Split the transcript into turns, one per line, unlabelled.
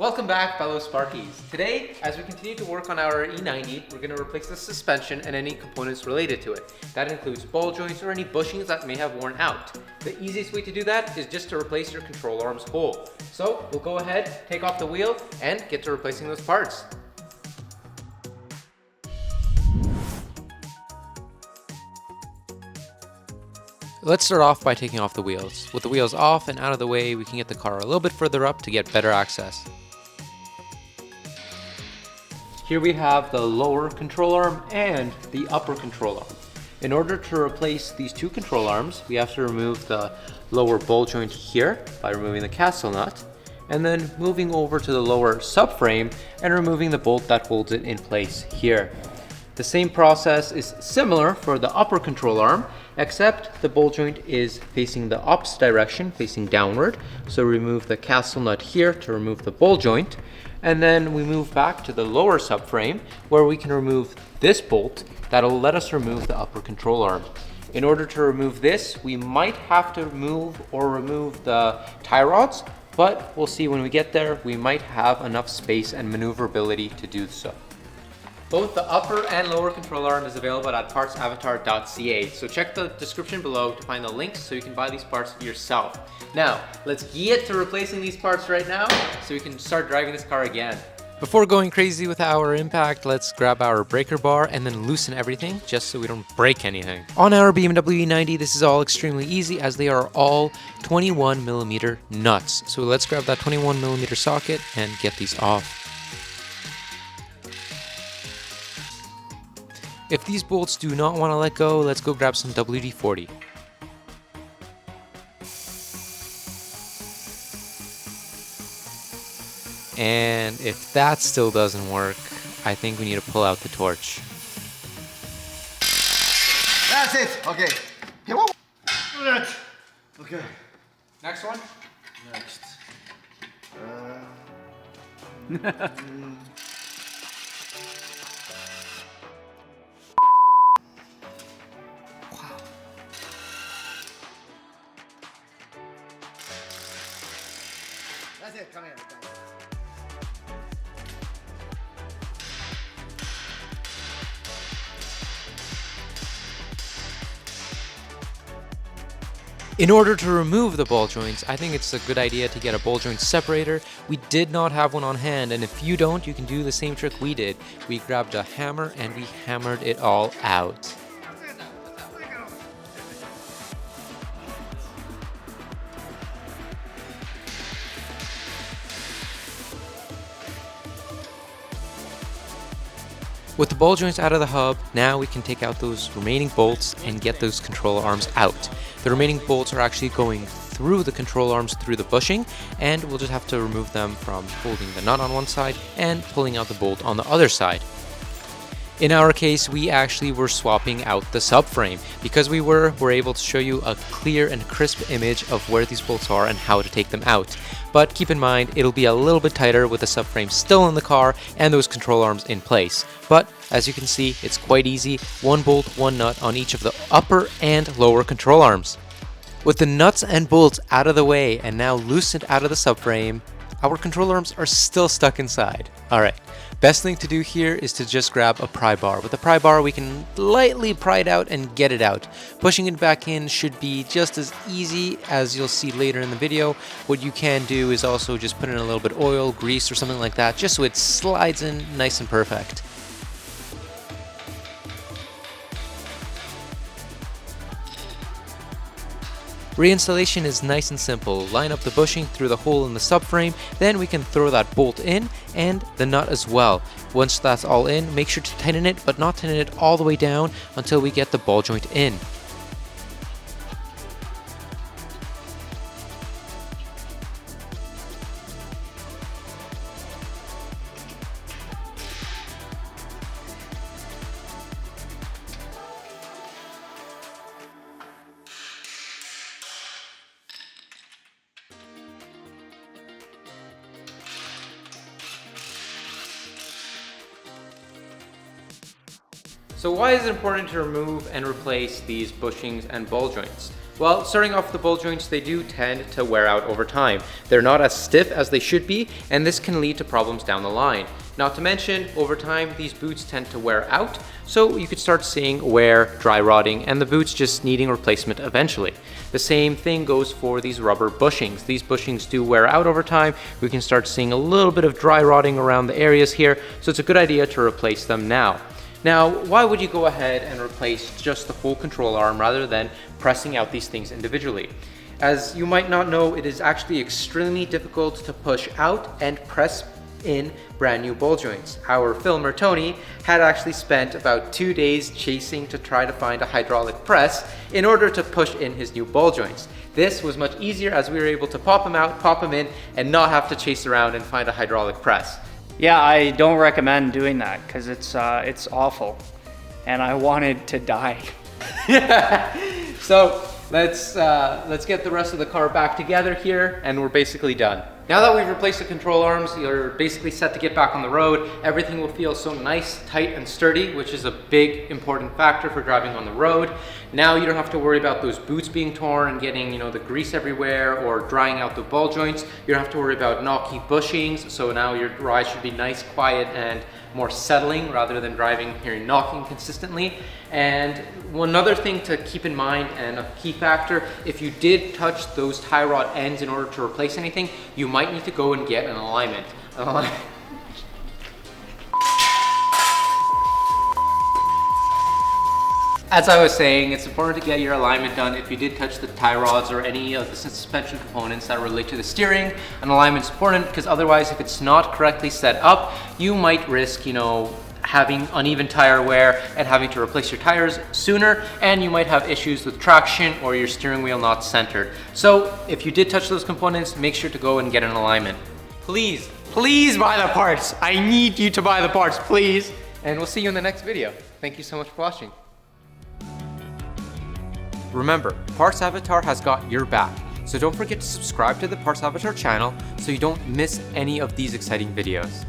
Welcome back, fellow Sparkies. Today, as we continue to work on our E90, we're going to replace the suspension and any components related to it. That includes ball joints or any bushings that may have worn out. The easiest way to do that is just to replace your control arms whole. So we'll go ahead, take off the wheel, and get to replacing those parts. Let's start off by taking off the wheels. With the wheels off and out of the way, we can get the car a little bit further up to get better access. Here we have the lower control arm and the upper control arm. In order to replace these two control arms, we have to remove the lower ball joint here by removing the castle nut, and then moving over to the lower subframe and removing the bolt that holds it in place here. The same process is similar for the upper control arm, except the ball joint is facing the opposite direction, facing downward. So remove the castle nut here to remove the ball joint. And then we move back to the lower subframe where we can remove this bolt that'll let us remove the upper control arm. In order to remove this, we might have to remove the tie rods, but we'll see when we get there. We might have enough space and maneuverability to do so. Both the upper and lower control arm is available at partsavatar.ca, so check the description below to find the links so you can buy these parts yourself. Now, let's get to replacing these parts right now so we can start driving this car again. Before going crazy with our impact, let's grab our breaker bar and then loosen everything just so we don't break anything. On our BMW E90, this is all extremely easy as they are all 21mm nuts. So let's grab that 21mm socket and get these off. If these bolts do not want to let go, let's go grab some WD-40. And if that still doesn't work, I think we need to pull out the torch.
That's it. Okay. Okay.
Next one?
Next. That's it. Come here.
In order to remove the ball joints, I think it's a good idea to get a ball joint separator. We did not have one on hand, and if you don't, you can do the same trick we did. We grabbed a hammer and we hammered it all out. With the ball joints out of the hub, now we can take out those remaining bolts and get those control arms out. The remaining bolts are actually going through the control arms through the bushing, and we'll just have to remove them from holding the nut on one side and pulling out the bolt on the other side. In our case, we actually were swapping out the subframe. Because we're able to show you a clear and crisp image of where these bolts are and how to take them out. But keep in mind, it'll be a little bit tighter with the subframe still in the car and those control arms in place. But as you can see, it's quite easy. One bolt, one nut on each of the upper and lower control arms. With the nuts and bolts out of the way and now loosened out of the subframe, our control arms are still stuck inside. Alright, best thing to do here is to just grab a pry bar. With a pry bar, we can lightly pry it out and get it out. Pushing it back in should be just as easy as you'll see later in the video. What you can do is also just put in a little bit of oil, grease, or something like that, just so it slides in nice and perfect. Reinstallation is nice and simple. Line up the bushing through the hole in the subframe, then we can throw that bolt in and the nut as well. Once that's all in, make sure to tighten it, but not tighten it all the way down until we get the ball joint in. So why is it important to remove and replace these bushings and ball joints? Well, starting off with the ball joints, they do tend to wear out over time. They're not as stiff as they should be, and this can lead to problems down the line. Not to mention, over time, these boots tend to wear out, so you could start seeing wear, dry rotting, and the boots just needing replacement eventually. The same thing goes for these rubber bushings. These bushings do wear out over time. We can start seeing a little bit of dry rotting around the areas here, so it's a good idea to replace them now. Now, why would you go ahead and replace just the full control arm rather than pressing out these things individually? As you might not know, it is actually extremely difficult to push out and press in brand new ball joints. Our filmer Tony had actually spent about 2 days chasing to try to find a hydraulic press in order to push in his new ball joints. This was much easier as we were able to pop them out, pop them in, and not have to chase around and find a hydraulic press.
Yeah, I don't recommend doing that because it's awful, and I wanted to die.
So let's get the rest of the car back together here, and we're basically done. Now that we've replaced the control arms, you're basically set to get back on the road. Everything will feel so nice, tight, and sturdy, which is a big important factor for driving on the road. Now you don't have to worry about those boots being torn and getting, the grease everywhere or drying out the ball joints. You don't have to worry about knocky bushings. So now your ride should be nice, quiet, and more settling rather than driving here and knocking consistently. And one other thing to keep in mind, and a key factor, if you did touch those tie rod ends in order to replace anything, you might need to go and get an alignment. As I was saying, it's important to get your alignment done if you did touch the tie rods or any of the suspension components that relate to the steering. An alignment is important because otherwise, if it's not correctly set up, you might risk, having uneven tire wear and having to replace your tires sooner, and you might have issues with traction or your steering wheel not centered. So if you did touch those components, make sure to go and get an alignment. Please buy the parts. I need you to buy the parts, please. And we'll see you in the next video. Thank you so much for watching. Remember, Parts Avatar has got your back, so don't forget to subscribe to the Parts Avatar channel so you don't miss any of these exciting videos.